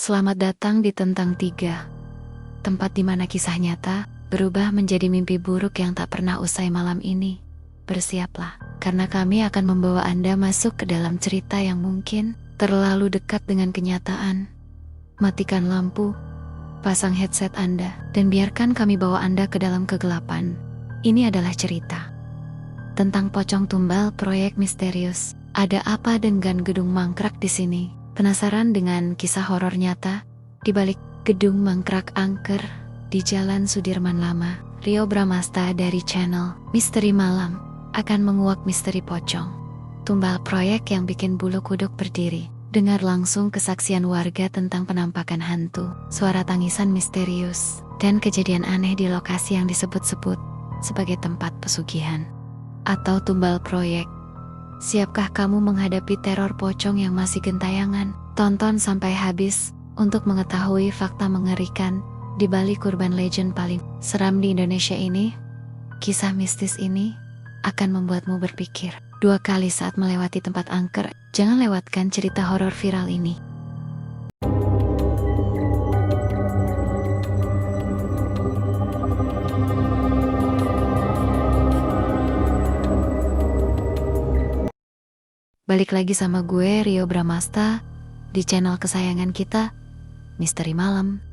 Selamat datang di Tentang Tiga, tempat di mana kisah nyata berubah menjadi mimpi buruk yang tak pernah usai malam ini. Bersiaplah, karena kami akan membawa Anda masuk ke dalam cerita yang mungkin terlalu dekat dengan kenyataan. Matikan lampu, pasang headset Anda, dan biarkan kami bawa Anda ke dalam kegelapan. Ini adalah cerita tentang pocong tumbal proyek misterius. Ada apa dengan gedung mangkrak di sini? Penasaran dengan kisah horor nyata di balik gedung mangkrak angker di Jalan Sudirman Lama? Rio Bramasta dari channel Misteri Malam akan menguak misteri pocong tumbal proyek yang bikin bulu kuduk berdiri. Dengar langsung kesaksian warga tentang penampakan hantu, suara tangisan misterius, dan kejadian aneh di lokasi yang disebut-sebut sebagai tempat pesugihan atau tumbal proyek. Siapkah kamu menghadapi teror pocong yang masih gentayangan? Tonton sampai habis untuk mengetahui fakta mengerikan di balik urban legend paling seram di Indonesia ini. Kisah mistis ini akan membuatmu berpikir dua kali saat melewati tempat angker. Jangan lewatkan cerita horor viral ini. Balik lagi sama gue, Rio Bramasta, di channel kesayangan kita, Misteri Malam.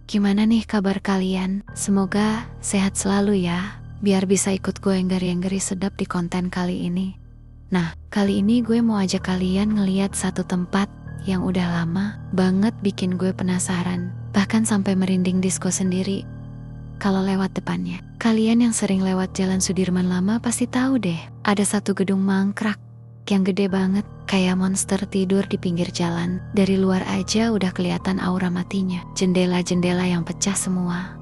Gimana nih kabar kalian? Semoga sehat selalu ya, biar bisa ikut gue yang ngeri sedap di konten kali ini. Nah, kali ini gue mau ajak kalian ngeliat satu tempat yang udah lama banget bikin gue penasaran, bahkan sampai merinding disco sendiri kalau lewat depannya. Kalian yang sering lewat Jalan Sudirman Lama pasti tahu deh, ada satu gedung mangkrak yang gede banget, kayak monster tidur di pinggir jalan. Dari luar aja udah kelihatan aura matinya. Jendela-jendela yang pecah semua,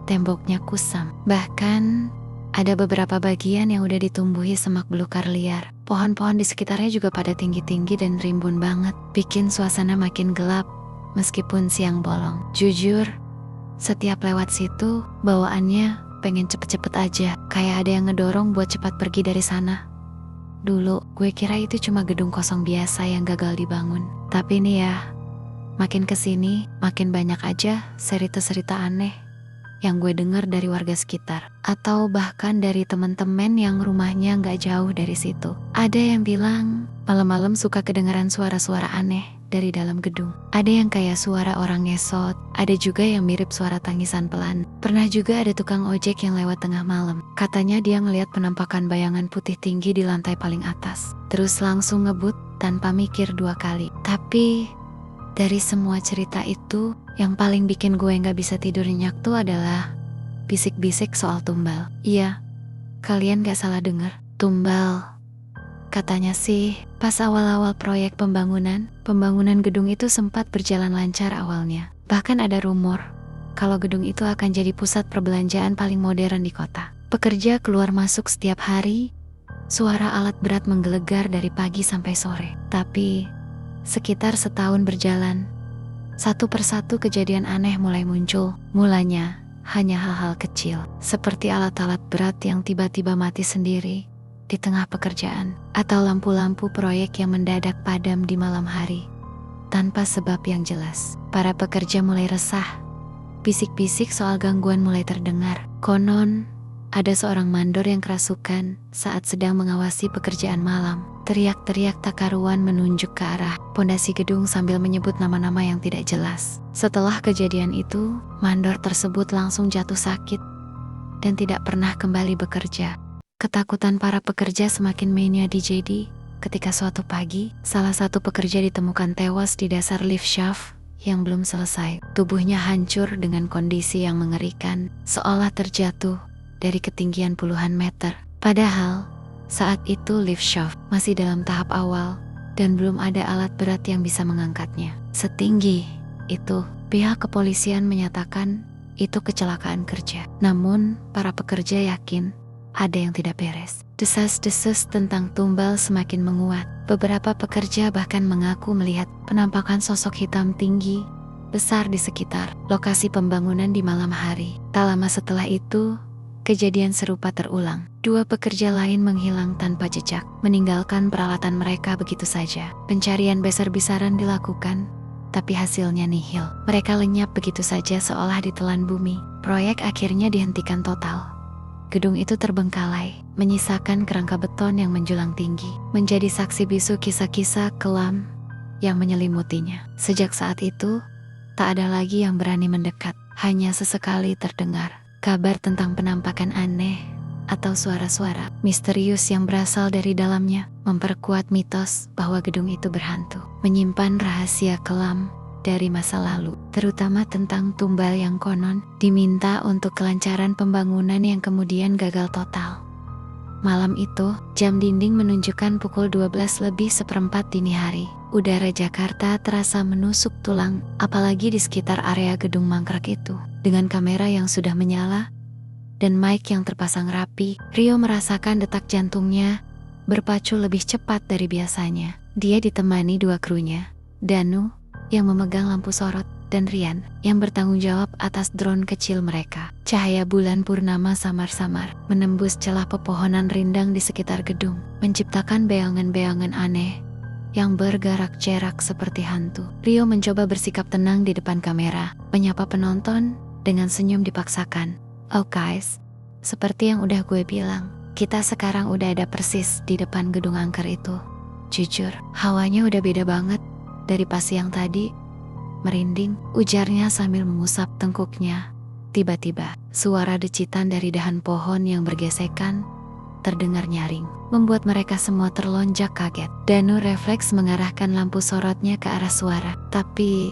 temboknya kusam. Bahkan ada beberapa bagian yang udah ditumbuhi semak belukar liar. Pohon-pohon di sekitarnya juga pada tinggi-tinggi dan rimbun banget, bikin suasana makin gelap meskipun siang bolong. Jujur, setiap lewat situ bawaannya pengen cepet-cepet aja, kayak ada yang ngedorong buat cepat pergi dari sana. Dulu, gue kira itu cuma gedung kosong biasa yang gagal dibangun. Tapi nih ya, makin kesini, makin banyak aja cerita-cerita aneh yang gue dengar dari warga sekitar. Atau bahkan dari temen-temen yang rumahnya gak jauh dari situ. Ada yang bilang, malam-malam suka kedengaran suara-suara aneh dari dalam gedung. Ada yang kayak suara orang ngesot, ada juga yang mirip suara tangisan pelan. Pernah juga ada tukang ojek yang lewat tengah malam. Katanya dia ngelihat penampakan bayangan putih tinggi di lantai paling atas. Terus langsung ngebut tanpa mikir dua kali. Tapi dari semua cerita itu, yang paling bikin gue gak bisa tidur nyenyak tuh adalah bisik-bisik soal tumbal. Iya, kalian gak salah dengar, tumbal. Katanya sih, pas awal-awal proyek pembangunan gedung itu sempat berjalan lancar awalnya. Bahkan ada rumor kalau gedung itu akan jadi pusat perbelanjaan paling modern di kota. Pekerja keluar masuk setiap hari, suara alat berat menggelegar dari pagi sampai sore. Tapi sekitar setahun berjalan, satu persatu kejadian aneh mulai muncul. Mulanya hanya hal-hal kecil, seperti alat-alat berat yang tiba-tiba mati sendiri di tengah pekerjaan, atau lampu-lampu proyek yang mendadak padam di malam hari tanpa sebab yang jelas. Para pekerja mulai resah. Bisik-bisik soal gangguan mulai terdengar. Konon ada seorang mandor yang kerasukan saat sedang mengawasi pekerjaan malam. Teriak-teriak tak karuan menunjuk ke arah pondasi gedung sambil menyebut nama-nama yang tidak jelas. Setelah kejadian itu, mandor tersebut langsung jatuh sakit dan tidak pernah kembali bekerja. Ketakutan para pekerja semakin mania dijadi ketika suatu pagi, salah satu pekerja ditemukan tewas di dasar lift shaft yang belum selesai. Tubuhnya hancur dengan kondisi yang mengerikan, seolah terjatuh dari ketinggian puluhan meter. Padahal, saat itu lift shaft masih dalam tahap awal dan belum ada alat berat yang bisa mengangkatnya. Setinggi itu, pihak kepolisian menyatakan itu kecelakaan kerja. Namun, para pekerja yakin ada yang tidak beres. Desas-desus tentang tumbal semakin menguat. Beberapa pekerja bahkan mengaku melihat penampakan sosok hitam tinggi besar di sekitar lokasi pembangunan di malam hari. Tak lama setelah itu, kejadian serupa terulang. Dua pekerja lain menghilang tanpa jejak, meninggalkan peralatan mereka begitu saja. Pencarian besar-besaran dilakukan, tapi hasilnya nihil. Mereka lenyap begitu saja seolah ditelan bumi. Proyek akhirnya dihentikan total. Gedung itu terbengkalai, menyisakan kerangka beton yang menjulang tinggi, menjadi saksi bisu kisah-kisah kelam yang menyelimutinya. Sejak saat itu, tak ada lagi yang berani mendekat. Hanya sesekali terdengar kabar tentang penampakan aneh atau suara-suara misterius yang berasal dari dalamnya, memperkuat mitos bahwa gedung itu berhantu, menyimpan rahasia kelam dari masa lalu, terutama tentang tumbal yang konon diminta untuk kelancaran pembangunan yang kemudian gagal total. Malam itu, jam dinding menunjukkan pukul 12:04 dini hari. Udara Jakarta terasa menusuk tulang, apalagi di sekitar area gedung mangkrak itu. Dengan kamera yang sudah menyala dan mic yang terpasang rapi, Rio merasakan detak jantungnya berpacu lebih cepat dari biasanya. Dia ditemani dua krunya, Danu yang memegang lampu sorot, dan Rian yang bertanggung jawab atas drone kecil mereka. Cahaya bulan purnama samar-samar menembus celah pepohonan rindang di sekitar gedung, menciptakan bayangan-bayangan aneh yang bergerak cerak seperti hantu. Rio mencoba bersikap tenang di depan kamera, menyapa penonton dengan senyum dipaksakan. "Oh guys, seperti yang udah gue bilang, kita sekarang udah ada persis di depan gedung angker itu. Jujur, hawanya udah beda banget dari pas yang tadi." Merinding, ujarnya sambil mengusap tengkuknya. Tiba-tiba, suara decitan dari dahan pohon yang bergesekan terdengar nyaring, membuat mereka semua terlonjak kaget. Danu refleks mengarahkan lampu sorotnya ke arah suara, tapi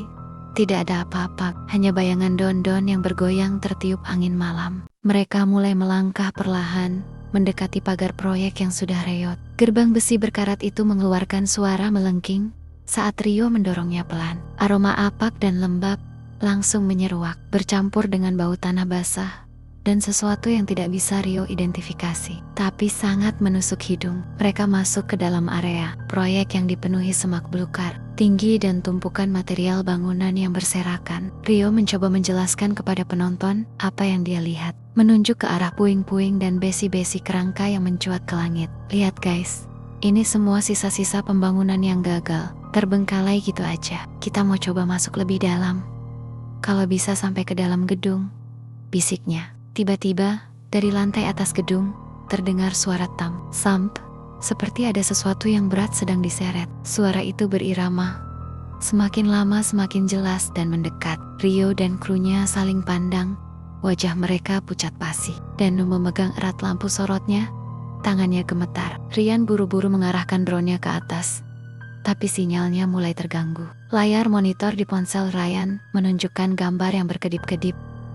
tidak ada apa-apa, hanya bayangan Don-Don yang bergoyang tertiup angin malam. Mereka mulai melangkah perlahan, mendekati pagar proyek yang sudah reot. Gerbang besi berkarat itu mengeluarkan suara melengking saat Rio mendorongnya pelan. Aroma apak dan lembab langsung menyeruak, bercampur dengan bau tanah basah dan sesuatu yang tidak bisa Rio identifikasi, tapi sangat menusuk hidung. Mereka masuk ke dalam area proyek yang dipenuhi semak belukar tinggi dan tumpukan material bangunan yang berserakan. Rio mencoba menjelaskan kepada penonton apa yang dia lihat, menunjuk ke arah puing-puing dan besi-besi kerangka yang mencuat ke langit. "Lihat guys, ini semua sisa-sisa pembangunan yang gagal, terbengkalai gitu aja. Kita mau coba masuk lebih dalam. Kalau bisa sampai ke dalam gedung," bisiknya. Tiba-tiba, dari lantai atas gedung, terdengar suara samp, seperti ada sesuatu yang berat sedang diseret. Suara itu berirama, semakin lama semakin jelas dan mendekat. Rio dan krunya saling pandang, wajah mereka pucat pasi. Danu memegang erat lampu sorotnya, tangannya gemetar. Rian buru-buru mengarahkan drone-nya ke atas, tapi sinyalnya mulai terganggu. Layar monitor di ponsel Ryan menunjukkan gambar yang berkedip-kedip,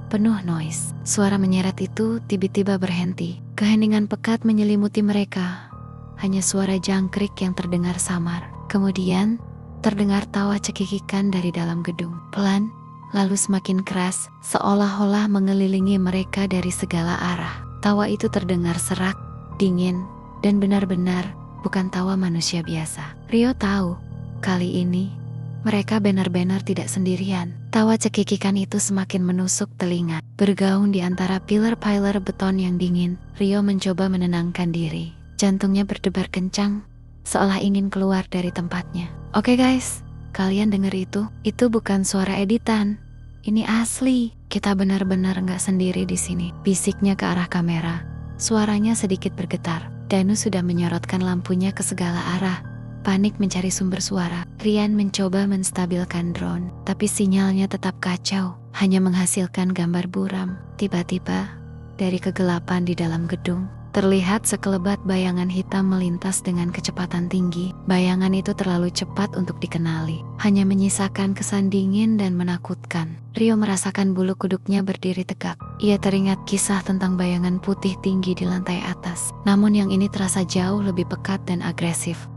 penuh noise. Suara menyeret itu tiba-tiba berhenti. Keheningan pekat menyelimuti mereka. Hanya suara jangkrik yang terdengar samar. Kemudian, terdengar tawa cekikikan dari dalam gedung. Pelan, lalu semakin keras, seolah-olah mengelilingi mereka dari segala arah. Tawa itu terdengar serak, dingin, dan benar-benar bukan tawa manusia biasa. Rio tahu, kali ini mereka benar-benar tidak sendirian. Tawa cekikikan itu semakin menusuk telinga, bergaung di antara pilar-pilar beton yang dingin. Rio mencoba menenangkan diri. Jantungnya berdebar kencang, seolah ingin keluar dari tempatnya. "Oke guys, kalian denger itu? Itu bukan suara editan. Ini asli. Kita benar-benar nggak sendiri di sini," bisiknya ke arah kamera. Suaranya sedikit bergetar. Danu sudah menyorotkan lampunya ke segala arah, panik mencari sumber suara. Rian mencoba menstabilkan drone, tapi sinyalnya tetap kacau, hanya menghasilkan gambar buram. Tiba-tiba, dari kegelapan di dalam gedung, terlihat sekelebat bayangan hitam melintas dengan kecepatan tinggi. Bayangan itu terlalu cepat untuk dikenali, hanya menyisakan kesan dingin dan menakutkan. Rio merasakan bulu kuduknya berdiri tegak. Ia teringat kisah tentang bayangan putih tinggi di lantai atas, namun yang ini terasa jauh lebih pekat dan agresif.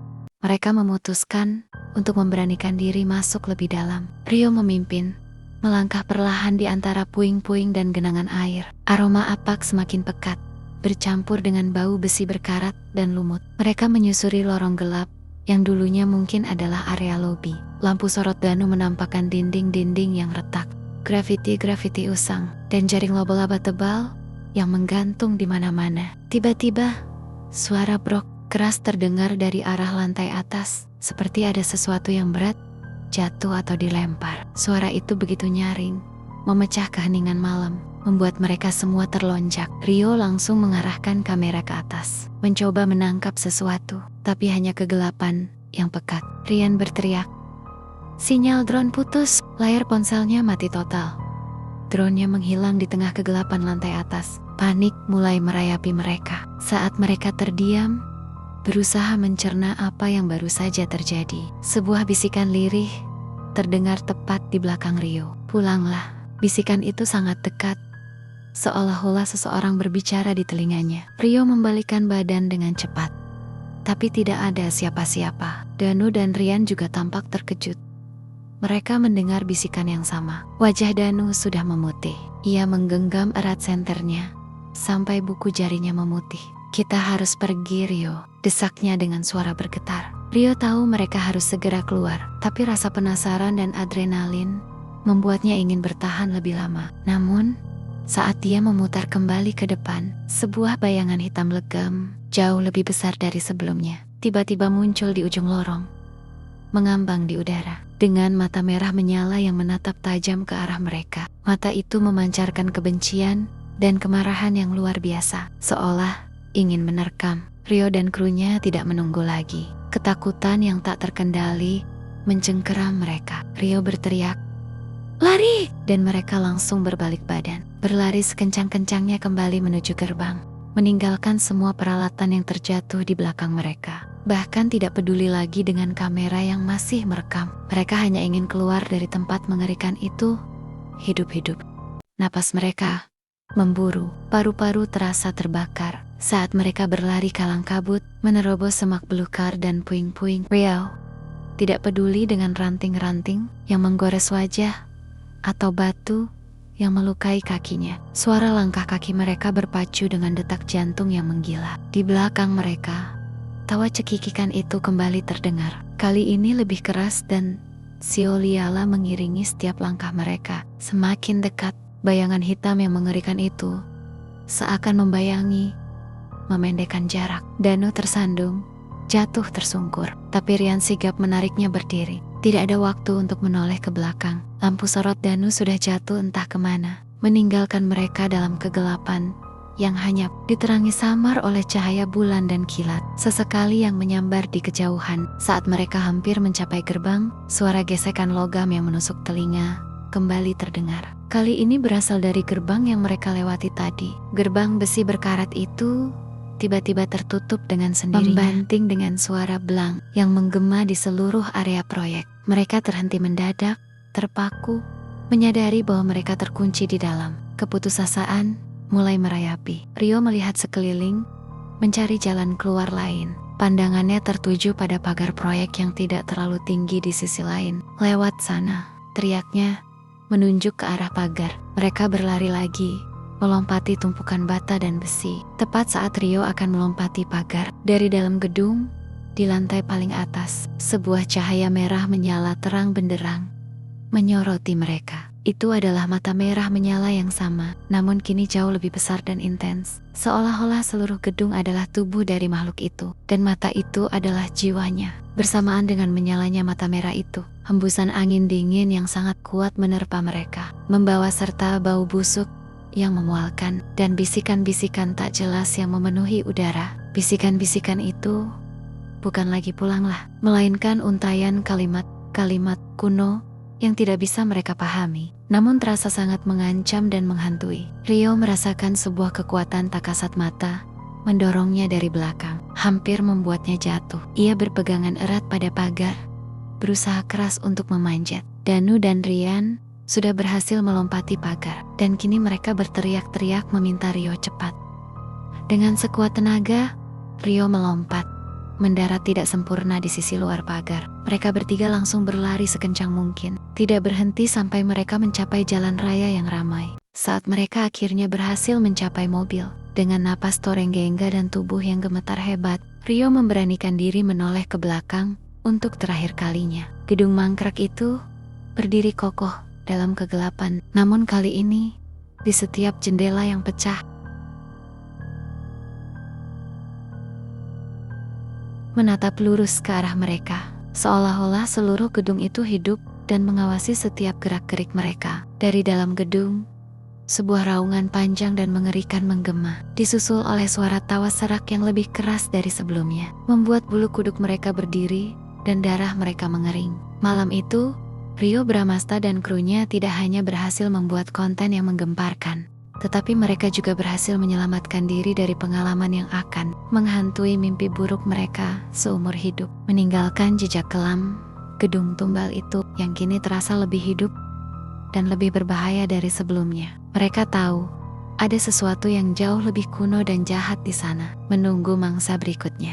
Mereka memutuskan untuk memberanikan diri masuk lebih dalam. Rio memimpin, melangkah perlahan di antara puing-puing dan genangan air. Aroma apak semakin pekat, bercampur dengan bau besi berkarat dan lumut. Mereka menyusuri lorong gelap yang dulunya mungkin adalah area lobi. Lampu sorot Danu menampakkan dinding-dinding yang retak, grafiti-grafiti usang, dan jaring laba-laba tebal yang menggantung di mana-mana. Tiba-tiba, suara brok keras terdengar dari arah lantai atas, seperti ada sesuatu yang berat jatuh atau dilempar. Suara itu begitu nyaring, memecah keheningan malam, membuat mereka semua terlonjak. Rio langsung mengarahkan kamera ke atas, mencoba menangkap sesuatu, tapi hanya kegelapan yang pekat. Rian berteriak. Sinyal drone putus, layar ponselnya mati total. Drone-nya menghilang di tengah kegelapan lantai atas. Panik mulai merayapi mereka. Saat mereka terdiam, berusaha mencerna apa yang baru saja terjadi. Sebuah bisikan lirih terdengar tepat di belakang Rio. Pulanglah. Bisikan itu sangat dekat, seolah-olah seseorang berbicara di telinganya. Rio membalikkan badan dengan cepat, tapi tidak ada siapa-siapa. Danu dan Rian juga tampak terkejut. Mereka mendengar bisikan yang sama. Wajah Danu sudah memutih. Ia menggenggam erat senternya sampai buku jarinya memutih. Kita harus pergi, Rio, desaknya dengan suara bergetar. Rio tahu mereka harus segera keluar, tapi rasa penasaran dan adrenalin membuatnya ingin bertahan lebih lama. Namun, saat dia memutar kembali ke depan, sebuah bayangan hitam legam, jauh lebih besar dari sebelumnya, tiba-tiba muncul di ujung lorong, mengambang di udara, dengan mata merah menyala yang menatap tajam ke arah mereka. Mata itu memancarkan kebencian dan kemarahan yang luar biasa, seolah ingin menerkam. Rio dan krunya tidak menunggu lagi. Ketakutan yang tak terkendali mencengkeram mereka. Rio berteriak, "Lari!" Dan mereka langsung berbalik badan, berlari sekencang-kencangnya kembali menuju gerbang, meninggalkan semua peralatan yang terjatuh di belakang mereka. Bahkan tidak peduli lagi dengan kamera yang masih merekam. Mereka hanya ingin keluar dari tempat mengerikan itu hidup-hidup. Napas mereka memburu, paru-paru terasa terbakar saat mereka berlari kalang kabut, menerobos semak belukar dan puing-puing. Rio tidak peduli dengan ranting-ranting yang menggores wajah atau batu yang melukai kakinya. Suara langkah kaki mereka berpacu dengan detak jantung yang menggila. Di belakang mereka, tawa cekikikan itu kembali terdengar. Kali ini lebih keras dan siolia-lia mengiringi setiap langkah mereka. Semakin dekat, bayangan hitam yang mengerikan itu seakan membayangi, memendekkan jarak. Danu tersandung, jatuh tersungkur, tapi Rian sigap menariknya berdiri. Tidak ada waktu untuk menoleh ke belakang. Lampu sorot Danu sudah jatuh entah kemana, meninggalkan mereka dalam kegelapan yang hanya diterangi samar oleh cahaya bulan dan kilat sesekali yang menyambar di kejauhan. Saat mereka hampir mencapai gerbang, suara gesekan logam yang menusuk telinga kembali terdengar. Kali ini berasal dari gerbang yang mereka lewati tadi. Gerbang besi berkarat itu tiba-tiba tertutup dengan sendirinya, membanting dengan suara belang yang menggema di seluruh area proyek. Mereka terhenti mendadak, terpaku, menyadari bahwa mereka terkunci di dalam. Keputusasaan mulai merayapi. Rio melihat sekeliling, mencari jalan keluar lain. Pandangannya tertuju pada pagar proyek yang tidak terlalu tinggi di sisi lain. "Lewat sana," teriaknya, menunjuk ke arah pagar. Mereka berlari lagi, melompati tumpukan bata dan besi. Tepat saat Rio akan melompati pagar, dari dalam gedung, di lantai paling atas, sebuah cahaya merah menyala terang benderang, menyoroti mereka. Itu adalah mata merah menyala yang sama, namun kini jauh lebih besar dan intens. Seolah-olah seluruh gedung adalah tubuh dari makhluk itu, dan mata itu adalah jiwanya. Bersamaan dengan menyalanya mata merah itu, hembusan angin dingin yang sangat kuat menerpa mereka, membawa serta bau busuk yang memualkan, dan bisikan-bisikan tak jelas yang memenuhi udara. Bisikan-bisikan itu bukan lagi "pulanglah", melainkan untayan kalimat-kalimat kuno yang tidak bisa mereka pahami, namun terasa sangat mengancam dan menghantui. Rio merasakan sebuah kekuatan tak kasat mata mendorongnya dari belakang, hampir membuatnya jatuh. Ia berpegangan erat pada pagar, berusaha keras untuk memanjat. Danu dan Rian sudah berhasil melompati pagar, dan kini mereka berteriak-teriak meminta Rio cepat. Dengan sekuat tenaga, Rio melompat, mendarat tidak sempurna di sisi luar pagar. Mereka bertiga langsung berlari sekencang mungkin, tidak berhenti sampai mereka mencapai jalan raya yang ramai. Saat mereka akhirnya berhasil mencapai mobil, dengan napas torenggengga dan tubuh yang gemetar hebat, Rio memberanikan diri menoleh ke belakang untuk terakhir kalinya. Gedung mangkrak itu berdiri kokoh dalam kegelapan, namun kali ini di setiap jendela yang pecah menatap lurus ke arah mereka. Seolah-olah seluruh gedung itu hidup dan mengawasi setiap gerak-gerik mereka. Dari dalam gedung, sebuah raungan panjang dan mengerikan menggema, disusul oleh suara tawa serak yang lebih keras dari sebelumnya, membuat bulu kuduk mereka berdiri dan darah mereka mengering. Malam itu, Rio Bramasta dan krunya tidak hanya berhasil membuat konten yang menggemparkan, tetapi mereka juga berhasil menyelamatkan diri dari pengalaman yang akan menghantui mimpi buruk mereka seumur hidup, meninggalkan jejak kelam gedung tumbal itu yang kini terasa lebih hidup dan lebih berbahaya dari sebelumnya. Mereka tahu ada sesuatu yang jauh lebih kuno dan jahat di sana, menunggu mangsa berikutnya.